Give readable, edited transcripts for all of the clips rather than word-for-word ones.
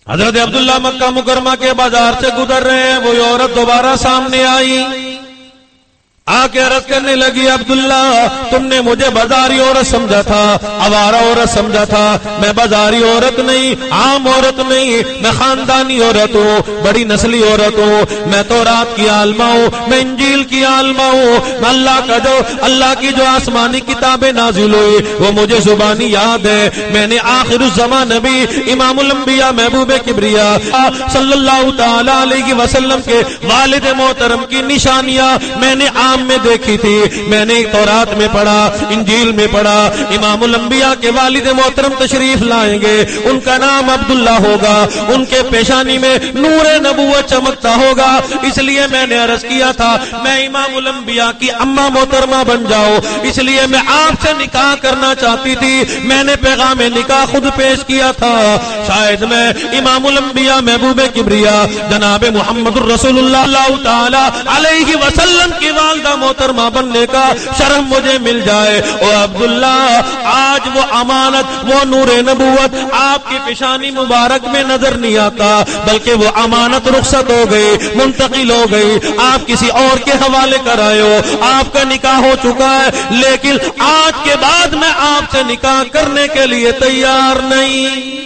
حضرت عبداللہ مکہ مکرمہ کے بازار سے گزر رہے ہیں، وہی عورت دوبارہ سامنے آئی، آ کے عرض کرنے لگی عبداللہ تم نے مجھے بازاری عورت سمجھا تھا، آوارہ عورت سمجھا تھا، میں بازاری عورت نہیں، عام عورت نہیں، میں خاندانی عورت ہوں، بڑی نسلی عورت ہوں، میں تورات کی عالمہ ہوں، میں انجیل کی عالمہ ہوں، میں اللہ کی جو آسمانی کتابیں نازل ہوئی وہ مجھے زبانی یاد ہے، میں نے آخر الزمان نبی امام الانبیاء محبوب کبریا صلی اللہ تعالی علیہ وسلم کے والد محترم کی نشانیاں میں نے میں دیکھی تھی، میں نے تورات میں پڑھا، انجیل میں پڑھا، امام الانبیاء کے والد محترم تشریف لائیں گے، ان کا نام عبداللہ ہوگا، ان کے پیشانی میں نور نبوت چمکتا ہوگا، اس لیے میں نے عرض کیا تھا میں امام الانبیاء کی اماں محترمہ بن جاؤں، اس لیے میں آپ سے نکاح کرنا چاہتی تھی، میں نے پیغام نکاح خود پیش کیا تھا، شاید میں امام الانبیاء محبوب کبریا جناب محمد الرسول اللہ تعالی علیہ وسلم کی والدہ محترمہ بننے کا شرف مجھے مل جائے۔ او عبداللہ آج وہ امانت، وہ نور نبوت آپ کی پیشانی مبارک میں نظر نہیں آتا، بلکہ وہ امانت رخصت ہو گئی، منتقل ہو گئی، آپ کسی اور کے حوالے کر آئے ہو، آپ کا نکاح ہو چکا ہے، لیکن آج کے بعد میں آپ سے نکاح کرنے کے لیے تیار نہیں۔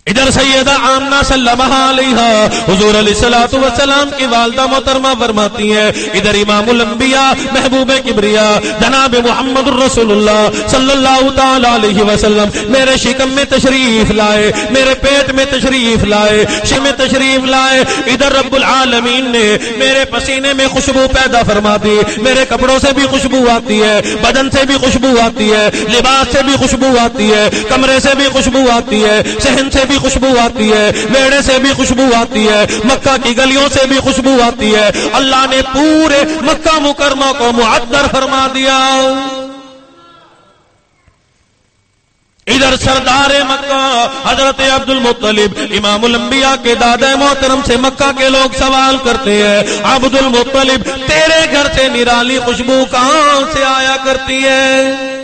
ادھر سیدہ آمنہ صلی اللہ علیہ حضور علیہ الصلوۃ والسلام کی والدہ محترمہ فرماتی ہیں، ادھر امام الانبیاء محبوب کبریا جناب محمد الرسول اللہ صلی اللہ تعالی علیہ وسلم میرے شکم میں تشریف لائے، میرے پیٹ میں تشریف لائے، شکم میں تشریف لائے، ادھر رب العالمین نے میرے پسینے میں خوشبو پیدا فرما دی، میرے کپڑوں سے بھی خوشبو آتی ہے، بدن سے بھی خوشبو آتی ہے، لباس سے بھی خوشبو آتی ہے، کمرے سے بھی خوشبو آتی ہے، صحن سے بھی خوشبو آتی ہے، ویڑے سے بھی خوشبو آتی ہے، مکہ کی گلیوں سے بھی خوشبو آتی ہے، اللہ نے پورے مکہ مکرمہ کو معطر فرما دیا۔ ادھر سردار مکہ حضرت عبد المطلب امام الانبیاء کے دادا محترم سے مکہ کے لوگ سوال کرتے ہیں، عبد المطلب تیرے گھر سے نرالی خوشبو کہاں سے آیا کرتی ہے؟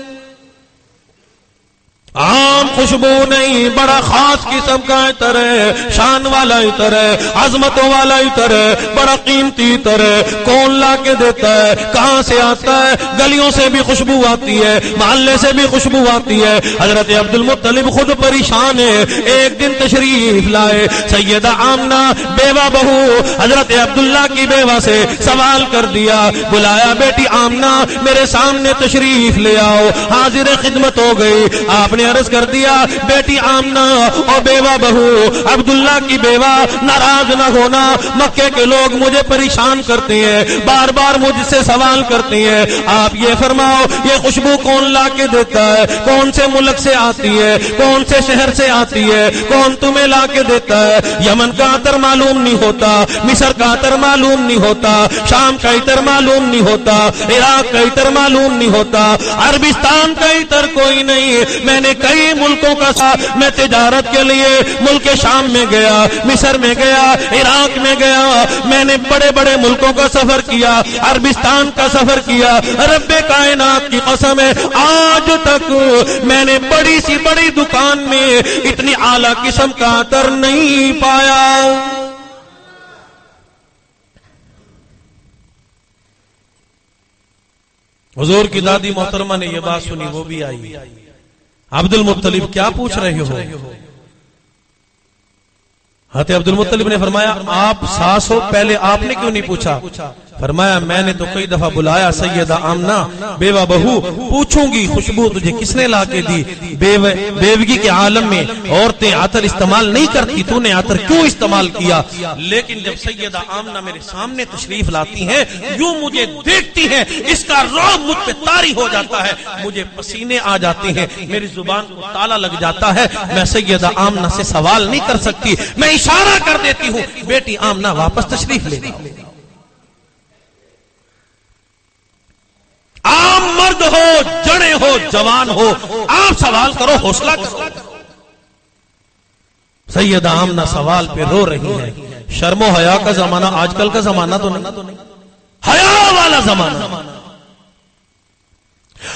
عام خوشبو نہیں، بڑا خاص قسم کا عطر ہے، شان والا عطر ہے، عظمتوں والا عطر ہے، بڑا قیمتی عطر ہے، کون لا کے دیتا ہے، کہاں سے آتا ہے؟ گلیوں سے بھی خوشبو آتی ہے، محلے سے بھی خوشبو آتی ہے۔ حضرت عبد المطلب خود پریشان ہے، ایک دن تشریف لائے، سیدہ آمنہ بیوہ بہو حضرت عبداللہ کی بیوہ سے سوال کر دیا، بلایا بیٹی آمنہ میرے سامنے تشریف لے آؤ، حاضر خدمت ہو گئی، آپ نے عرض کر دیا بیٹی آمنہ اور بیوہ بہو عبداللہ کی بیوہ ناراض نہ ہونا، مکے کے لوگ مجھے پریشان کرتے ہیں، بار بار مجھ سے سوال کرتے ہیں، آپ یہ فرماؤ یہ خوشبو کون لا کے دیتا ہے، کون سے ملک سے آتی ہے، کون سے شہر سے آتی ہے، کون تمہیں لا کے دیتا ہے؟ یمن کا عطر معلوم نہیں ہوتا، مصر کا عطر معلوم نہیں ہوتا، شام کا عطر معلوم نہیں ہوتا، عراق کا عطر معلوم نہیں ہوتا، عربستان کا عطر کوئی نہیں۔ میں نے کئی ملکوں کا ساتھ میں تجارت کے لیے ملک شام میں گیا، مصر میں گیا، عراق میں گیا، میں نے بڑے بڑے ملکوں کا سفر کیا، عربستان کا سفر کیا، رب کائنات کی قسم ہے آج تک میں نے بڑی سی بڑی دکان میں اتنی اعلیٰ قسم کا عطر نہیں پایا۔ حضور کی دادی محترمہ نے یہ بات سنی، وہ بھی آئی، عبد المطلب کیا پوچھ رہے ہو؟ حضرت عبد المطلب نے فرمایا آپ ساس ہو، پہلے آپ نے کیوں نہیں پوچھا؟ فرمایا میں نے تو کئی دفعہ بلایا سیدہ آمنہ بیوہ بہو، پوچھوں گی خوشبو تجھے کس نے لا کے دی؟ بیوگی کے عالم میں عورتیں عطر استعمال نہیں کرتی، تو نے عطر کیوں استعمال کیا؟ لیکن جب سیدہ آمنہ میرے سامنے تشریف لاتی ہیں، یوں مجھے دیکھتی ہیں، اس کا رعب مجھ پہ طاری ہو جاتا ہے، مجھے پسینے آ جاتے ہیں، میری زبان کو تالا لگ جاتا ہے، میں سیدہ آمنہ سے سوال نہیں کر سکتی، میں اشارہ کر دیتی ہوں بیٹی آمنہ واپس تشریف لے جاؤ۔ عام مرد ہو، جڑے ہو، جوان ہو، آپ سوال کرو، حوصلہ کرو۔ سیدہ آمنہ سوال پہ رو رہی ہے۔ شرم و حیا کا زمانہ آج کل کا زمانہ تو نہیں، حیا والا زمانہ۔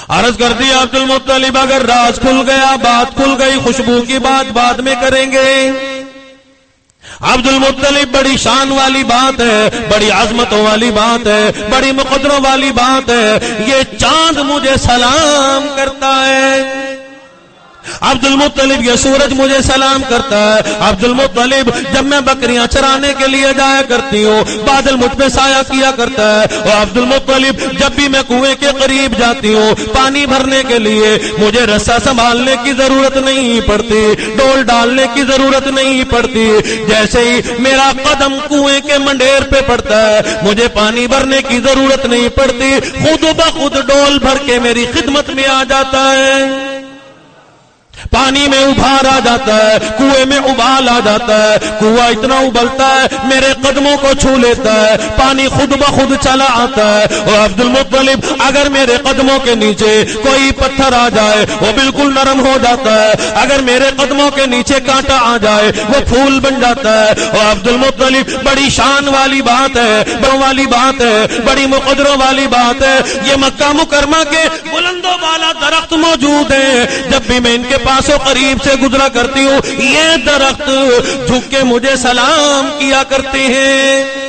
عرض کر دیا عبد المطلب اگر راز کھل گیا، بات کھل گئی، خوشبو کی بات بعد میں کریں گے۔ عبد المطلب بڑی شان والی بات ہے، بڑی عظمتوں والی بات ہے، بڑی مقدروں والی بات ہے، یہ چاند مجھے سلام کرتا ہے، عبد المطلب یہ سورج مجھے سلام کرتا ہے، عبد المطلب جب میں بکریاں چرانے کے لیے جایا کرتی ہوں بادل مجھ پہ سایہ کیا کرتا ہے، اور عبد المطلب جب بھی میں کنویں کے قریب جاتی ہوں پانی بھرنے کے لیے مجھے رسا سنبھالنے کی ضرورت نہیں پڑتی، ڈول ڈالنے کی ضرورت نہیں پڑتی، جیسے ہی میرا قدم کنویں کے منڈیر پہ پڑتا ہے مجھے پانی بھرنے کی ضرورت نہیں پڑتی، خود بخود ڈول بھر کے میری خدمت میں آ جاتا ہے، پانی میں ابھار آ جاتا ہے، کنویں میں ابال آ جاتا ہے، کنواں اتنا ابلتا ہے میرے قدموں کو چھو لیتا ہے، پانی خود بخود چلا آتا ہے، اور عبد المطلب اگر میرے قدموں کے نیچے کوئی پتھر آ جائے وہ بالکل نرم ہو جاتا ہے، اگر میرے قدموں کے نیچے کانٹا آ جائے وہ پھول بن جاتا ہے، اور عبد المطلب بڑی شان والی بات ہے، بڑوں والی بات ہے، بڑی مقدروں والی بات ہے، یہ مکہ مکرمہ کے بلندوں والا درخت موجود ہے، جب بھی میں ان کے پاسوں قریب سے گزرا کرتی ہوں یہ درخت جھک کے مجھے سلام کیا کرتے ہیں۔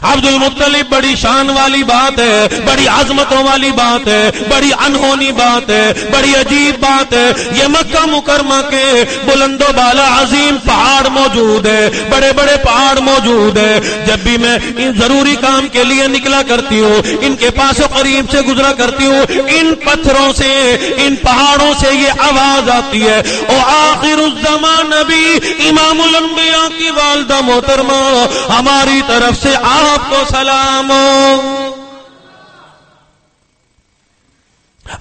عبد المطلب بڑی شان والی بات ہے، بڑی عظمتوں والی بات ہے، بڑی انہونی بات ہے، بڑی عجیب بات ہے، یہ مکہ مکرمہ کے بلند و بالا عظیم پہاڑ موجود ہے، بڑے بڑے پہاڑ موجود ہے، جب بھی میں ان ضروری کام کے لیے نکلا کرتی ہوں ان کے پاس قریب سے گزرا کرتی ہوں ان پتھروں سے ان پہاڑوں سے یہ آواز آتی ہے، او آخر الزمان نبی امام الانبیاء کی والدہ محترمہ ہماری طرف سے آپ کو سلام۔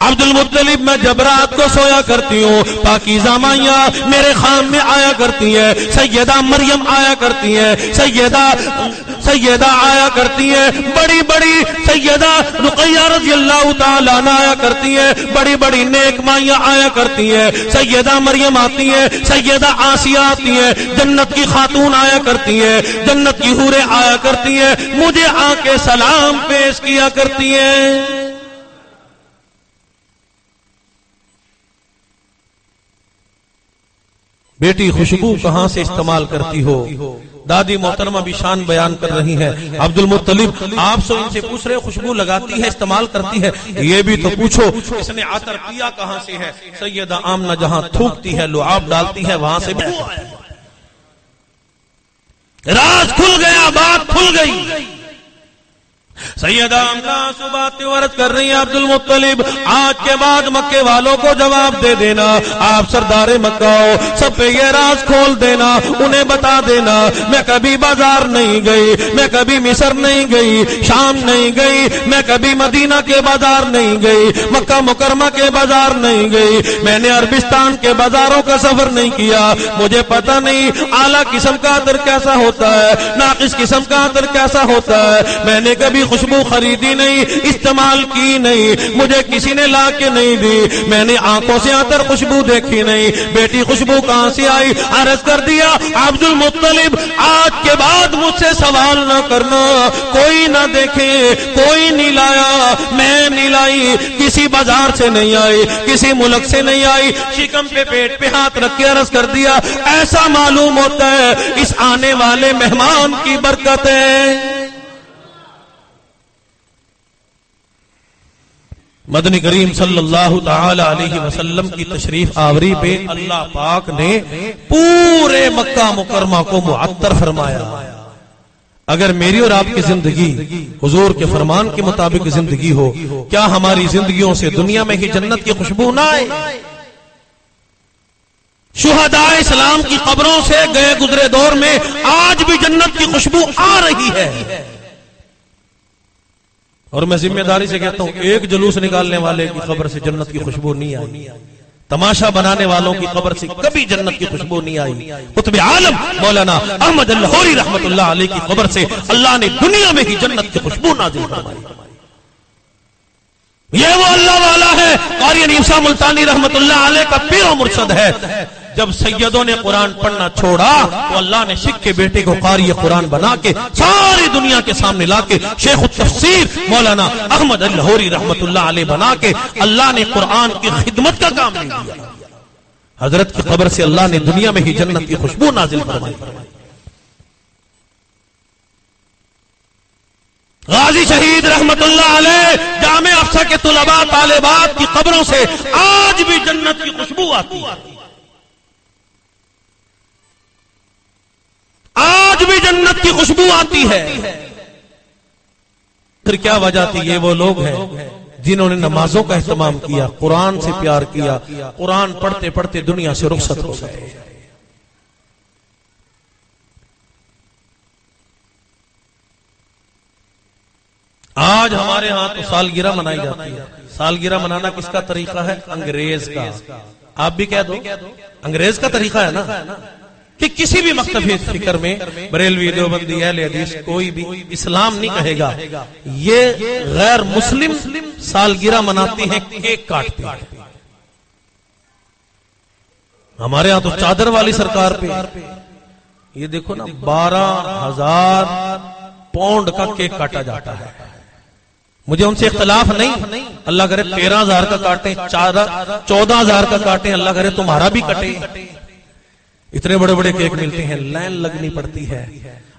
عبد المطلب میں جب رات کو سویا کرتی ہوں پاکیزہ مائیاں میرے خام میں آیا کرتی ہے، سیدہ مریم آیا کرتی ہے، سیدہ آیا کرتی ہے، بڑی بڑی سیدہ رقیہ رضی اللہ تعالی عنہ آیا کرتی ہے، بڑی بڑی نیک مائیاں آیا کرتی ہے، سیدہ مریم آتی ہے، سیدہ آسیہ آتی ہے، جنت کی خاتون آیا کرتی ہے، جنت کی حوریں آیا کرتی ہے، مجھے آ کے سلام پیش کیا کرتی ہیں۔ بیٹی خوشبو کہاں سے استعمال کرتی ہو؟ دادی محترمہ بھی شان بیان کر رہی ہے۔ عبد المطلب آپ سے ان سے پوچھ رہے خوشبو لگاتی ہے استعمال کرتی ہے، یہ بھی تو پوچھو اس نے عطر پیا کہاں سے ہے؟ سیدہ آمنہ جہاں تھوکتی ہے لعاب ڈالتی ہے وہاں سے راز کھل گیا، بات کھل گئی۔ سیدہ آمنہ صبح عرض کر رہی ہیں عبد المطلب آج کے بعد مکے والوں کو جواب دے دینا، آپ سردار مکہ ہو، سب پہ یہ راز کھول دینا، انہیں بتا دینا میں کبھی بازار نہیں گئی، میں کبھی مصر نہیں گئی، شام نہیں گئی، میں کبھی مدینہ کے بازار نہیں گئی، مکہ مکرمہ کے بازار نہیں گئی، میں نے عربستان کے بازاروں کا سفر نہیں کیا، مجھے پتہ نہیں اعلیٰ قسم کا عطر کیسا ہوتا ہے، ناقص قسم کا عطر کیسا ہوتا ہے، میں نے کبھی خوشبو خریدی نہیں، استعمال کی نہیں، مجھے کسی نے لا کے نہیں دی، میں نے آنکھوں سے عطر خوشبو دیکھی نہیں، بیٹی خوشبو کہاں سے آئی؟ عرض کر دیا عبد المطلب آج کے بعد مجھ سے سوال نہ کرنا، کوئی نہ دیکھے، کوئی نہیں لایا، میں نہیں لائی، کسی بازار سے نہیں آئی، کسی ملک سے نہیں آئی، شکم پہ پیٹ پہ ہاتھ رکھ کے عرض کر دیا ایسا معلوم ہوتا ہے اس آنے والے مہمان کی برکت ہے۔ مدنی کریم صلی اللہ تعالی علیہ وسلم کی تشریف آوری پہ اللہ پاک نے پورے مکہ مکرمہ کو معطر فرمایا۔ اگر میری اور آپ کی زندگی حضور کے فرمان کے مطابق زندگی ہو، کیا ہماری زندگیوں سے دنیا میں ہی جنت کی خوشبو نہ آئے؟ شہداء اسلام کی قبروں سے گئے گزرے دور میں آج بھی جنت کی خوشبو آ رہی ہے، اور میں ذمہ داری سے کہتا ہوں ایک جلوس نکالنے والے کی قبر سے جنت کی خوشبو نہیں آئی، تماشا بنانے والوں کی قبر سے کبھی جنت کی خوشبو نہیں آئی۔ قطب عالم مولانا احمد اللاہوری رحمت اللہ علیہ کی قبر سے اللہ نے دنیا میں ہی جنت کی خوشبو نازل فرمائی۔ یہ وہ اللہ والا ہے قاری عیسیٰ ملتانی رحمت اللہ علیہ کا پیر و مرشد ہے جب سیدوں نے قرآن پڑھنا چھوڑا تو اللہ نے شک کے بیٹے کو قاری قرآن بنا کے ساری دنیا کے سامنے لا کے شیخ التفسیر مولانا احمد اللاہوری رحمت اللہ علیہ بنا کے اللہ نے قرآن کی خدمت کا کام نہیں دیا. حضرت کی قبر سے اللہ نے دنیا میں ہی جنت کی خوشبو نازل فرمائی. غازی شہید رحمت اللہ علیہ جامع افسا کے طلباء طالبات کی قبروں سے آج بھی جنت کی خوشبو آتی ہے. آج بھی جنت کی خوشبو آتی ہے. پھر کیا وجہ تھی؟ یہ وہ لوگ ہیں جنہوں نے نمازوں کا اہتمام کیا، قرآن سے پیار کیا، قرآن پڑھتے پڑھتے دنیا سے رخصت ہو گئے. آج ہمارے ہاں تو سالگرہ منائی جاتی ہے. سالگرہ منانا کس کا طریقہ ہے؟ انگریز کا. آپ بھی کہہ دو انگریز کا طریقہ ہے نا کہ کسی بھی مکتب فکر میں بریلوی دیوبندی اہل حدیث کوئی بھی اسلام نہیں کہے گا. یہ غیر مسلم سالگرہ مناتے ہیں کیک کاٹتے ہیں. ہمارے ہاں تو چادر والی سرکار پہ یہ دیکھو نا 12,000 پاؤنڈ کا کیک کاٹا جاتا ہے. مجھے ان سے اختلاف نہیں، اللہ کرے 13,000 کا کاٹیں، 14,000 کا کاٹیں، اللہ کرے تمہارا بھی کٹے. اتنے بڑے بڑے کیک ملتے ہیں، لائن لگنی پڑتی ہے.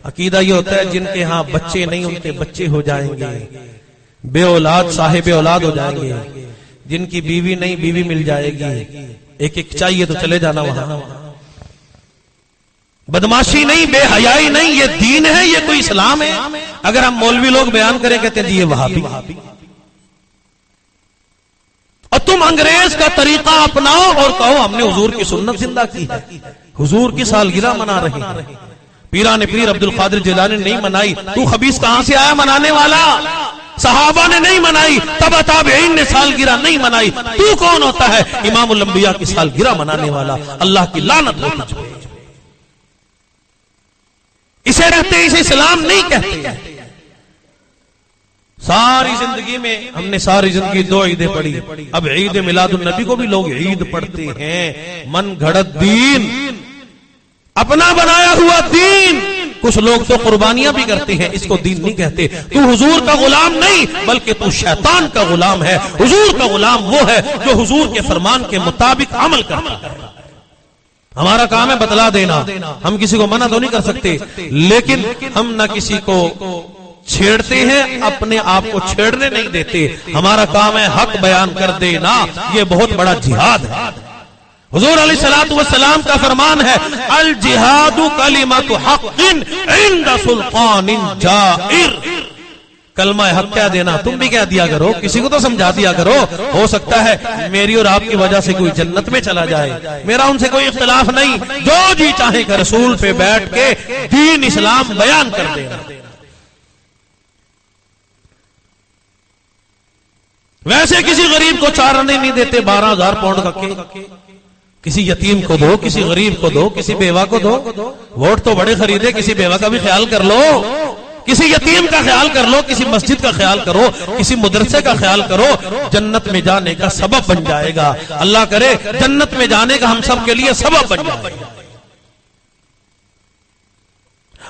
عقیدہ یہ ہوتا ہے جن کے ہاں بچے نہیں ان کے بچے ہو جائیں گے، بے اولاد صاحب اولاد ہو جائیں گے. جن کی بیوی نہیں بیوی مل جائے گی. ایک ایک چاہیے تو چلے جانا وہاں. بدماشی نہیں، بے حیائی نہیں، یہ دین ہے، یہ کوئی اسلام ہے. اگر ہم مولوی لوگ بیان کریں کہتے ہیں جی یہ وہابی. اور تم انگریز کا طریقہ اپناؤ اور کہو ہم نے حضور کی سنت زندہ کی ہے، حضور کی سالگرہ منا رہے ہیں. پیران پیر عبد القادر جیلانی نے نہیں منائی، تو خبیث کہاں سے آیا منانے والا؟ صحابہ نے نہیں منائی، تبع تابعین نے سالگرہ نہیں منائی، تو کون ہوتا ہے امام الانبیاء کی سالگرہ منانے والا؟ اللہ کی لعنت ہو تجھ پہ. اسے رہتے اسے اسلام نہیں کہتے. ساری زندگی میں ہم نے ساری زندگی 2 عیدیں پڑھی. اب عید میلاد النبی کو بھی لوگ عید پڑھتے ہیں. من گھڑت دین، اپنا بنایا ہوا دین. کچھ لوگ تو قربانیاں بھی کرتے ہیں، اس کو دین نہیں کہتے. تو حضور کا غلام نہیں بلکہ تو شیطان کا غلام ہے. حضور کا غلام وہ ہے جو حضور کے فرمان کے مطابق عمل کرتا ہے. ہمارا کام ہے بتلا دینا، ہم کسی کو منع تو نہیں کر سکتے، لیکن ہم نہ کسی کو چھیڑتے ہیں، اپنے آپ کو چھیڑنے نہیں دیتے. ہمارا کام ہے حق بیان کر دینا. یہ بہت بڑا جہاد ہے. حضور علیہ الصلوۃ والسلام کا فرمان ہے الجہاد کلمۃ حق عند سلطان جائر. کلمہ حق کہہ دینا، تم بھی کہہ دیا کرو، کسی کو تو سمجھا دیا کرو. ہو سکتا ہے میری اور آپ کی وجہ سے کوئی جنت میں چلا جائے، میرا ان سے کوئی اختلاف نہیں. جو جی چاہے کہ رسول پہ بیٹھ کے دین اسلام بیان کر دینا. ویسے کسی غریب کو 4 آنے نہیں دیتے 12,000 پاؤنڈ کا کیک. کسی یتیم کو دو، کسی غریب کو دو، کسی بیوہ کو دو. ووٹ تو بڑے خریدے، کسی بیوہ کا بھی خیال کر لو، کسی یتیم کا خیال کر لو، کسی مسجد کا خیال کرو، کسی مدرسے کا خیال کرو. جنت میں جانے کا سبب بن جائے گا. اللہ کرے جنت میں جانے کا ہم سب کے لیے سبب بن جائے گا.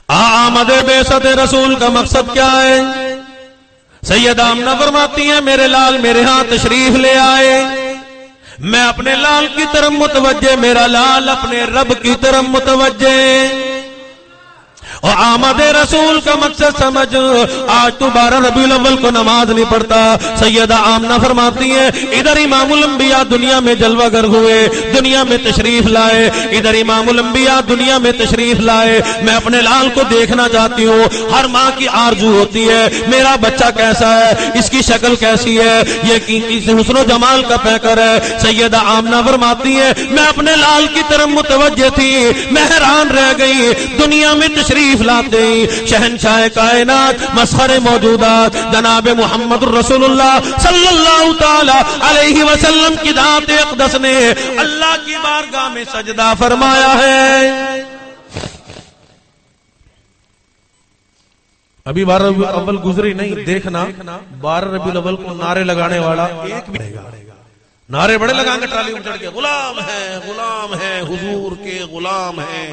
آمد بعثت رسول کا مقصد کیا ہے؟ سیدہ آمنہ فرماتی ہیں میرے لال میرے ہاں تشریف لے آئے. میں اپنے لال کی طرف متوجہ، میرا لال اپنے رب کی طرف متوجہ. اور آمد رسول کا مقصد سمجھ. آج تو 12 ربیع الاول کو نماز نہیں پڑھتا. سیدہ آمنہ فرماتی ہیں ادھر امام الانبیاء دنیا میں جلوہ گر ہوئے، دنیا میں تشریف لائے. ادھر امام الانبیاء دنیا میں تشریف لائے. میں اپنے لال کو دیکھنا چاہتی ہوں. ہر ماں کی آرزو ہوتی ہے میرا بچہ کیسا ہے، اس کی شکل کیسی ہے، یہ حسن و جمال کا پیکر ہے. سیدہ آمنہ فرماتی ہیں میں اپنے لال کی طرف متوجہ تھی، میں حیران رہ گئی. دنیا میں تشریف لاتے ہی شہنشاہ کائنات مسخر موجودات جناب محمد رسول اللہ صلی اللہ تعالی علیہ وسلم کی ذات اقدس نے اللہ کی بارگاہ میں سجدہ فرمایا ہے. ابھی 12 ربیع الاول گزری نہیں، دیکھنا 12 ربیع الاول کو نعرے لگانے والا ایک بھی نہیں گا. نعرے بڑے لگائیں گے ٹرالی میں چڑھ کے، غلام ہے حضور کے غلام ہیں۔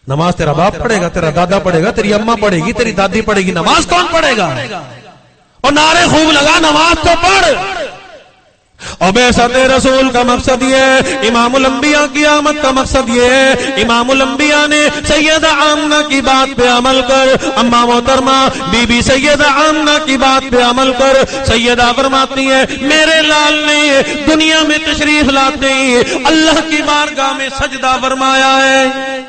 نماز تیرا باپ پڑھے گا، تیرا دادا پڑھے گا، تیری اماں پڑھے گی، تیری دادی پڑھے گی، نماز کون پڑھے گا؟ اور نعرے خوب لگا، نماز تو پڑھ۔ اور بعثت رسول کا مقصد یہ ہے، امام الانبیاء کی آمد کا مقصد یہ ہے، امام الانبیاء نے سیدہ آمنہ کی بات پہ عمل کر، اماں محترمہ بی بی سیدہ آمنہ کی بات پہ عمل کر۔ سیدہ فرماتی ہے میرے لال نے دنیا میں تشریف لاتے ہی اللہ کی بارگاہ میں سجدہ فرمایا ہے۔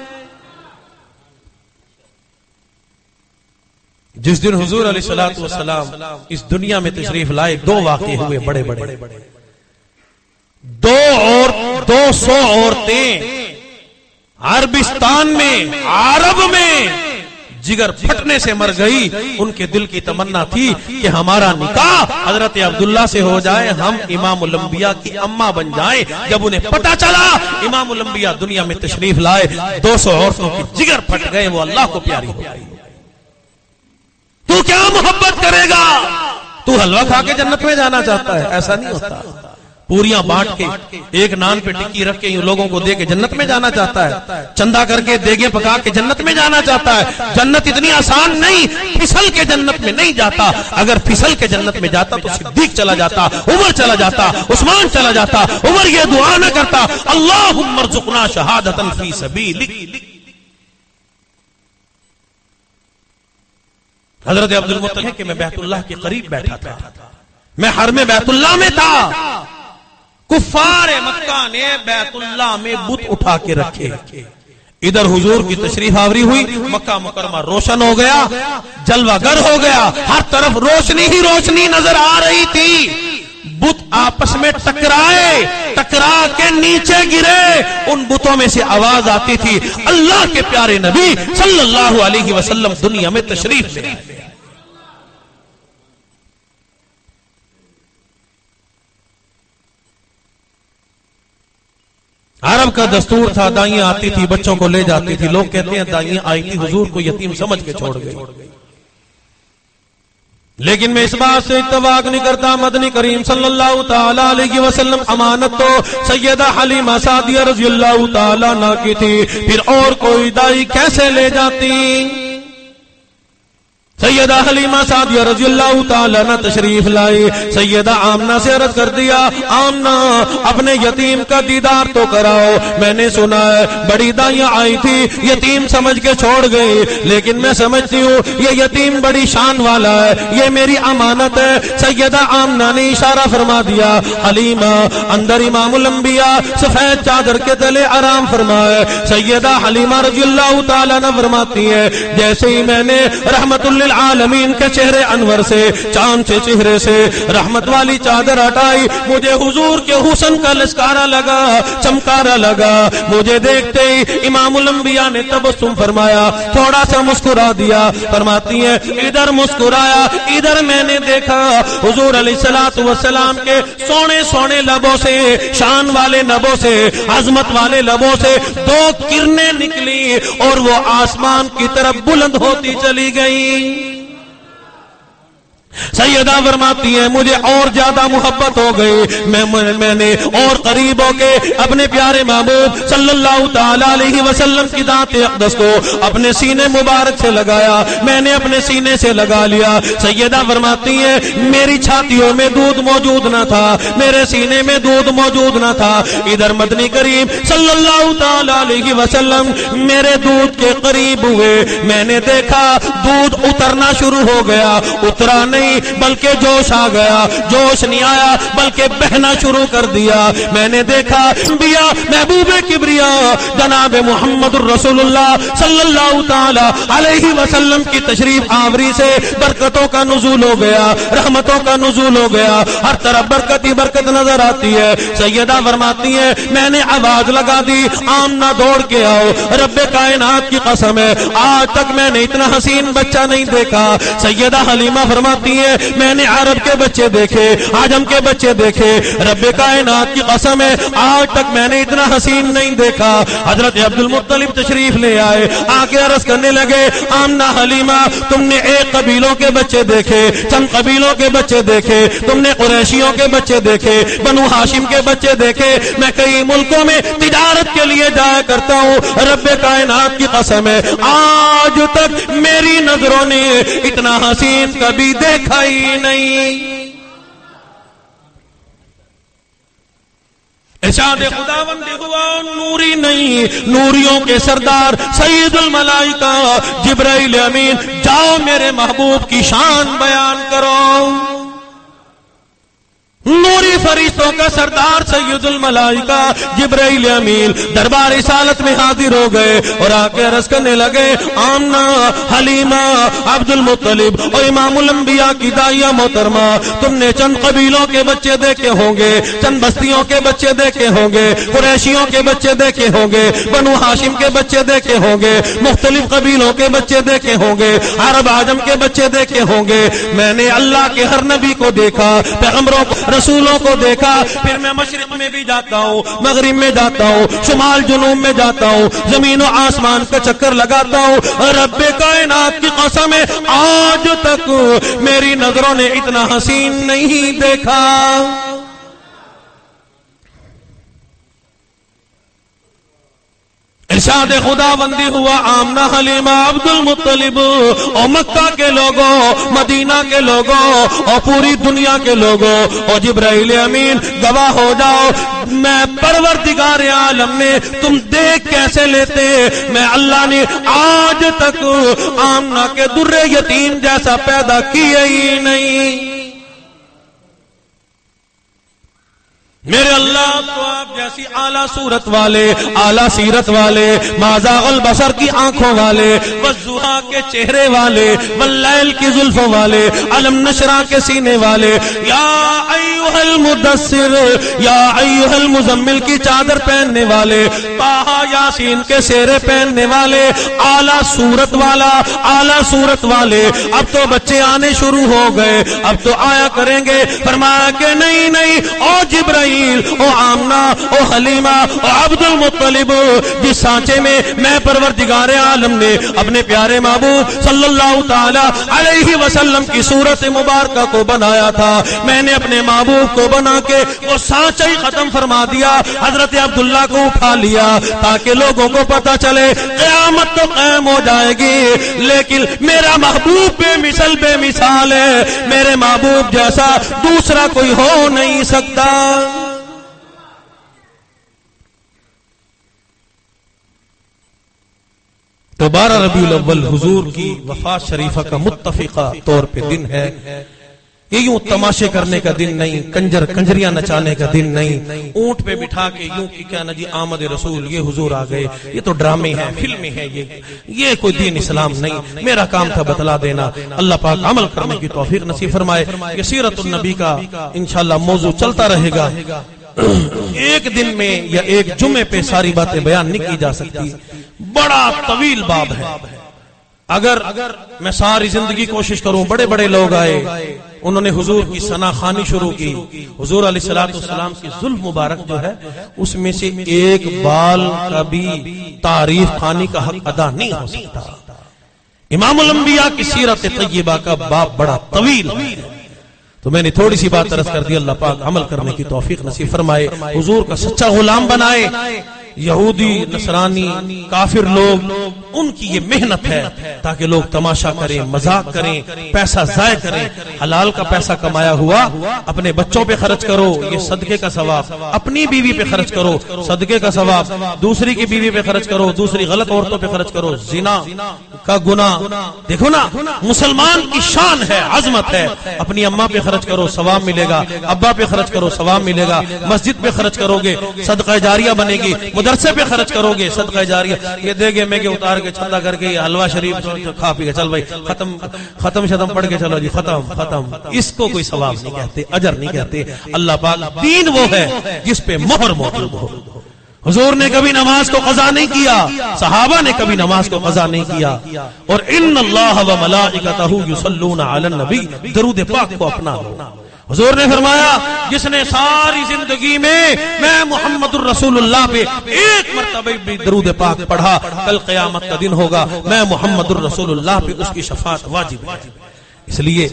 جس دن حضور علیہ الصلوۃ والسلام اس دنیا میں تشریف لائے، دو واقعے ہوئے بڑے بڑے۔ 200 عورتیں عربستان میں، عرب میں جگر پھٹنے سے مر گئی۔ ان کے دل کی تمنا تھی کہ ہمارا نکاح حضرت عبداللہ سے ہو جائے، ہم امام الانبیاء کی اماں بن جائیں۔ جب انہیں پتہ چلا امام الانبیاء دنیا میں تشریف لائے، 200 عورتوں کی جگر پھٹ گئے، وہ اللہ کو پیاری ہو گئی۔ تو کیا محبت کرے گا؟ تو حلوہ کھا کے جنت میں جانا چاہتا ہے؟ ایسا نہیں ہوتا۔ پوریاں بانٹ کے، ایک نان پہ ٹکی رکھ کے لوگوں کو دے کے جنت میں جانا چاہتا ہے، چندہ کر کے دیگیں پکا کے جنت میں جانا چاہتا ہے۔ جنت اتنی آسان نہیں، پھسل کے جنت میں نہیں جاتا۔ اگر پھسل کے جنت میں جاتا تو صدیق چلا جاتا، عمر چلا جاتا، عثمان چلا جاتا۔ عمر یہ دعا نہ کرتا اللہم ارزقنا شہادۃ فی سبیلک۔ حضرت عبد المطلب ہے کہ میں بیت اللہ کے قریب بیٹھا تھا، میں حرم بیت اللہ میں تھا، کفار مکہ نے بیت اللہ میں بت اٹھا کے رکھے۔ ادھر حضور کی تشریف آوری ہوئی، مکہ مکرمہ روشن ہو گیا، جلوہ گر ہو گیا، ہر طرف روشنی ہی روشنی نظر آ رہی تھی۔ بت آپس میں ٹکرائے، ٹکرا کے نیچے گرے، ان بتوں میں سے آواز آتی تھی اللہ کے پیارے نبی صلی اللہ علیہ وسلم دنیا میں تشریف لے۔ عرب کا دستور تھا، دائیاں آتی تھی بچوں کو لے جاتی تھی۔ لوگ کہتے ہیں دائیاں آئی تھی حضور کو یتیم سمجھ کے چھوڑ گئی، لیکن میں اس بات سے اتفاق نہیں کرتا، مدنی کریم صلی اللہ تعالی علیہ وسلم امانت تو سیدہ حلیمہ سعدیہ رضی اللہ تعالی عنہا کی تھی، پھر اور کوئی دائی کیسے لے جاتی؟ سیدہ حلیمہ سعدیہ رضی اللہ تعالیٰ عنہ تشریف لائی، سیدہ آمنہ سے عرض کر دیا آمنہ اپنے یتیم کا دیدار تو کراؤ، میں نے سنا ہے بڑی دائیاں آئی تھی یتیم سمجھ کے چھوڑ گئی، لیکن میں سمجھتی ہوں یہ یتیم بڑی شان والا ہے، یہ میری امانت ہے۔ سیدہ آمنہ نے اشارہ فرما دیا، حلیمہ اندر امام الانبیاء سفید چادر کے تلے آرام فرمائے۔ سیدہ حلیمہ رضی اللہ تعالیٰ عنہ فرماتی ہے جیسے ہی میں نے رحمت للعالمین کے چہرے انور سے، چاند سے چہرے سے رحمت والی چادر ہٹائی، مجھے حضور کے حسن کا لشکارا لگا، چمکارا لگا۔ مجھے دیکھتے ہی امام الانبیاء نے تبسم فرمایا، تھوڑا سا مسکرا دیا۔ فرماتی ہے ادھر مسکرایا، ادھر میں نے دیکھا حضور علیہ الصلوۃ والسلام کے سونے سونے لبوں سے، شان والے لبوں سے، عظمت والے لبوں سے دو کرنیں نکلی اور وہ آسمان کی طرف بلند ہوتی چلی گئی۔ سیدہ فرماتی ہیں مجھے اور زیادہ محبت ہو گئی، میں نے اور قریب ہو کے اپنے پیارے محبوب صلی اللہ تعالی علیہ وسلم کی ذات اقدس کو اپنے سینے مبارک سے لگایا، میں نے اپنے سینے سے لگا لیا۔ سیدہ فرماتی ہیں میری چھاتیوں میں دودھ موجود نہ تھا، میرے سینے میں دودھ موجود نہ تھا، ادھر مدنی کریم صلی اللہ تعالی علیہ وسلم میرے دودھ کے قریب ہوئے، میں نے دیکھا دودھ اترنا شروع ہو گیا، اترا نہیں بلکہ جوش آ گیا، جوش نہیں آیا بلکہ بہنا شروع کر دیا۔ میں نے دیکھا انبیاء محبوب کبریا جناب محمد الرسول اللہ صلی اللہ تعالی علیہ وسلم کی تشریف آوری سے برکتوں کا نزول ہو گیا، رحمتوں کا نزول ہو گیا، ہر طرف برکت ہی برکت نظر آتی ہے۔ سیدہ فرماتی ہے میں نے آواز لگا دی آمنہ دوڑ کے آؤ، رب کائنات کی قسم ہے آج تک میں نے اتنا حسین بچہ نہیں دیکھا۔ سیدہ حلیمہ فرماتی فرماتی ہے میں نے عرب کے بچے دیکھے, عجم کے بچے دیکھے, رب کائنات کی قسم ہے آج تک میں نے اتنا حسین نہیں دیکھا. حضرت عبد المطلب تشریف لے آئے, آ کے عرض کرنے لگے آمنہ حلیمہ تم نے ایک قبیلوں کے بچے دیکھے, چند قبیلوں کے بچے دیکھے, تم نے قریشیوں کے بچے دیکھے, بنو ہاشم کے بچے دیکھے, میں کئی ملکوں میں تجارت کے لیے جایا کرتا ہوں, رب کائنات کی قسم ہے آج تک میری نظروں نے اتنا حسین کبھی دیکھا ہی نہیں. ارشاد خداوند ہوا نوری نہیں, نوریوں کے سردار سید الملائکہ جبرائیل امین جاؤ میرے محبوب کی شان بیان کرو. نوری فرشتوں کا سردار سید الملائکہ جبرائیل امین دربار رسالت میں حاضر ہو گئے اور آ کے عرض کرنے لگے آمنہ حلیمہ عبد المطلب اور امام الانبیاء کی داعیہ محترمہ تم نے چند قبیلوں کے بچے دیکھے ہوں گے, چند بستیوں کے بچے دیکھے ہوں گے, قریشیوں کے بچے دیکھے ہوں گے, بنو ہاشم کے بچے دیکھے ہوں گے, مختلف قبیلوں کے بچے دیکھے ہوں گے, عرب عجم کے بچے دیکھے ہوں گے. میں نے اللہ کے ہر نبی کو دیکھا, پیغمبروں کو رسولوں کو دیکھا, پھر میں مشرق میں بھی جاتا ہوں, مغرب میں جاتا ہوں, شمال جنوب میں جاتا ہوں, زمین و آسمان کا چکر لگاتا ہوں, رب کائنات کی قسم ہے آج تک میری نظروں نے اتنا حسین نہیں دیکھا. ارشاد خداوندی ہوا آمنہ حلیمہ عبد المطلب اور مکہ کے لوگوں, مدینہ کے لوگوں اور پوری دنیا کے لوگوں اور جبرائیل امین گواہ ہو جاؤ میں پروردگار عالم نے تم دیکھ کیسے لیتے, میں اللہ نے آج تک آمنہ کے در یتیم جیسا پیدا کیا ہی نہیں. میرے اللہ تو آپ جیسی اعلیٰ صورت والے, اعلیٰ سیرت والے, ما زاغ البصر کی آنکھوں والے, والضحیٰ کے چہرے والے, واللیل کی زلفوں والے, علم نشرہ کے سینے والے, یا ایھا المدثر, یا ایھا المزمل کی چادر پہننے والے, طٰہٰ یاسین کے سیرے پہننے والے, اعلیٰ صورت والا, اعلیٰ صورت والے. اب تو بچے آنے شروع ہو گئے, اب تو آیا کریں گے. فرمایا کہ نہیں نہیں, او جبرائیل, او آمنہ, او حلیمہ, او عبد المطلب, جس سانچے میں میں پروردگار عالم نے اپنے پیارے محبوب صلی اللہ تعالی علیہ وسلم کی صورت مبارکہ کو بنایا تھا, میں نے اپنے محبوب کو بنا کے وہ سانچہ ہی ختم فرما دیا, حضرت عبداللہ کو اٹھا لیا تاکہ لوگوں کو پتا چلے قیامت تو قائم ہو جائے گی لیکن میرا محبوب بے مثل بے مثال ہے, میرے محبوب جیسا دوسرا کوئی ہو نہیں سکتا. تو 12 ربیع الاول حضور کی وفات شریفہ کا متفقہ طور پہ دن ہے. یہ یوں تماشے کرنے کا دن نہیں, کنجریاں نچانے کا دن نہیں, اونٹ پہ بٹھا کے یوں کہ کیا نجی آمد رسول, یہ حضور آ گئے, یہ تو ڈرامے ہیں, فلمیں ہیں, یہ کوئی دین اسلام نہیں. میرا کام تھا بتلا دینا. اللہ پاک عمل کرنے کی توفیق نصیب فرمائے. یہ سیرت النبی کا انشاءاللہ موضوع چلتا رہے گا. ایک دن میں یا ایک جمعے پہ ساری باتیں بیان نہیں کی جا سکتی, بڑا طویل باب ہے. اگر میں ساری زندگی کوشش کروں, بڑے بڑے لوگ آئے, انہوں نے حضور کی ثنا خوانی شروع کی, حضور علیہ السلام کی ظلم مبارک جو ہے اس میں سے ایک بال کا بھی تعریف خوانی کا حق ادا نہیں ہو سکتا. امام الانبیاء کی سیرت طیبہ کا باب بڑا طویل ہے, تو میں نے تھوڑی سی بات عرض کر دی. اللہ پاک عمل کرنے کی توفیق نصیب فرمائے, حضور کا سچا غلام بنائے. یہودی, نصرانی, کافر لوگ, ان کی یہ محنت ہے تاکہ لوگ تماشا کریں, مذاق کریں, پیسہ ضائع کریں. حلال کا پیسہ کمایا ہوا اپنے بچوں پہ خرچ کرو, یہ صدقے کا ثواب. اپنی بیوی پہ خرچ کرو, صدقے کا ثواب. دوسری کی بیوی پہ خرچ کرو, دوسری غلط عورتوں پہ خرچ کرو, زنا کا گناہ. دیکھو نا, مسلمان کی شان ہے, عظمت ہے. اپنی اماں پہ خرچ کرو, ثواب ملے گا. ابا پہ خرچ کرو, ثواب ملے گا. مسجد پہ خرچ کرو گے, صدقہ جاریہ بنے گی. مدرسے پہ خرچ کرو گے, صدقہ جاریہ. یہ دے گے میں کہ اتار کے چھندا کر کے حلوہ شریف کھا پی کے چل بھائی ختم شتم پڑھ کے چلو جی, ختم. اس کو کوئی ثواب نہیں کہتے, اجر نہیں کہتے. اللہ پاک دین وہ ہے جس پہ مہر موجود ہو. حضور نے کبھی نماز کو قضا نہیں کیا، صحابہ نے کبھی نماز کو قضا نہیں کیا. اور ان اللہ و ملائکتہ یصلون علی النبی، درود پاک کو اپنا لو. حضور نے فرمایا جس نے ساری زندگی میں محمد الرسول اللہ پہ ایک مرتبہ بھی درود پاک پڑھا، کل قیامت کا دن ہوگا میں محمد الرسول اللہ پہ اس کی شفاعت واجب ہے. اس لیے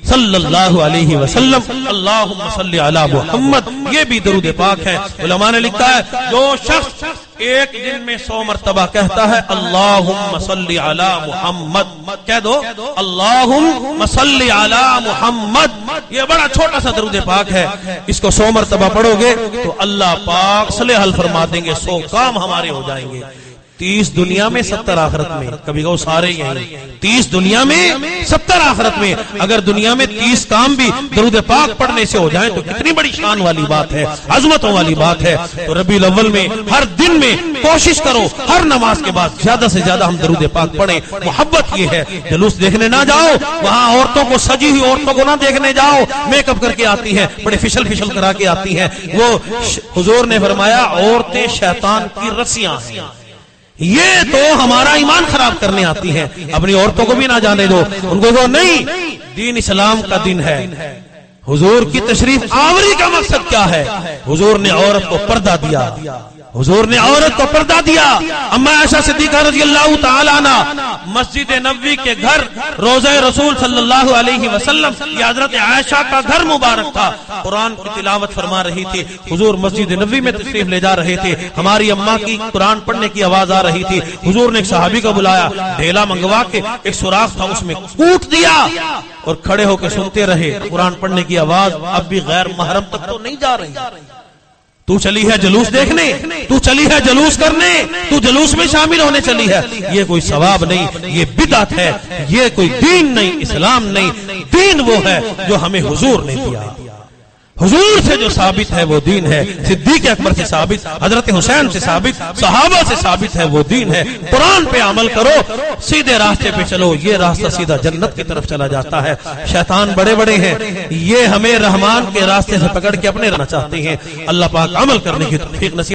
صلی اللہ علیہ وسلم اللہم صلی علی محمد، یہ بھی درود پاک ہے. علماء نے لکھا ہے جو شخص ایک دن میں 100 مرتبہ کہتا ہے اللہم صلی علی محمد، کہہ دو اللہم صلی علی محمد، یہ بڑا چھوٹا سا درود پاک ہے. اس کو 100 مرتبہ پڑھو گے تو اللہ پاک صلح حل فرما دیں گے، 100 کام ہمارے ہو جائیں گے. 30 دنیا میں 70 آخرت میں. کبھی کہو سارے یہیں 30 دنیا میں 70 آخرت میں. اگر دنیا میں 30 کام بھی درود پاک پڑھنے سے ہو جائیں تو کتنی بڑی شان والی بات ہے، عظمتوں والی بات ہے. تو ربیع الاول میں ہر دن میں کوشش کرو ہر نماز کے بعد زیادہ سے زیادہ ہم درود پاک پڑھیں. محبت یہ ہے. جلوس دیکھنے نہ جاؤ، وہاں عورتوں کو، سجی ہوئی عورتوں کو نہ دیکھنے جاؤ، میک اپ کر کے آتی ہیں، بڑے فشل فشل کرا کے آتی ہیں. وہ حضور نے فرمایا عورتیں شیطان کی رسیاں ہیں، یہ تو ہمارا ایمان خراب کرنے آتی ہیں. اپنی عورتوں کو بھی نہ جانے دو، ان کو کہو نہیں، دین اسلام کا دن ہے. حضور کی تشریف آوری کا مقصد کیا ہے؟ حضور نے عورت کو پردہ دیا، حضور نے عورت کو پردہ دیا. اما عائشہ صدیقہ رضی اللہ تعالی عنہ مسجد نبوی کے گھر، روضہ رسول صلی اللہ علیہ وسلم، یہ حضرت عائشہ کا گھر مبارک تھا. قرآن کی تلاوت فرما رہی تھی، حضور مسجد نبوی میں تشریف لے جا رہے تھے. ہماری اماں کی قرآن پڑھنے کی آواز آ رہی تھی. حضور نے ایک صحابی کو بلایا، ڈھیلا منگوا کے ایک سوراخ تھا اس میں کوٹ دیا اور کھڑے ہو کے سنتے رہے. قرآن پڑھنے کی آواز اب بھی غیر محرم تک تو نہیں جا رہی. تو چلی ہے جلوس دیکھنے، تو چلی ہے جلوس کرنے، تو جلوس میں شامل ہونے چلی ہے. یہ کوئی ثواب نہیں، یہ بدعت ہے، یہ کوئی دین نہیں، اسلام نہیں. دین وہ ہے جو ہمیں حضور نے دیا، حضور سے جو ثابت ہے وہ دین ہے. صدیق اکبر سے ثابت، حضرت حسین سے ثابت، صحابہ سے ثابت ہے وہ دین ہے. قرآن پہ عمل کرو، سیدھے راستے پہ چلو، یہ راستہ سیدھا جنت کی طرف چلا جاتا ہے. شیطان بڑے بڑے ہیں، یہ ہمیں رحمان کے راستے سے پکڑ کے اپنے رہنا چاہتے ہیں. اللہ پاک عمل کرنے کی توفیق نصیب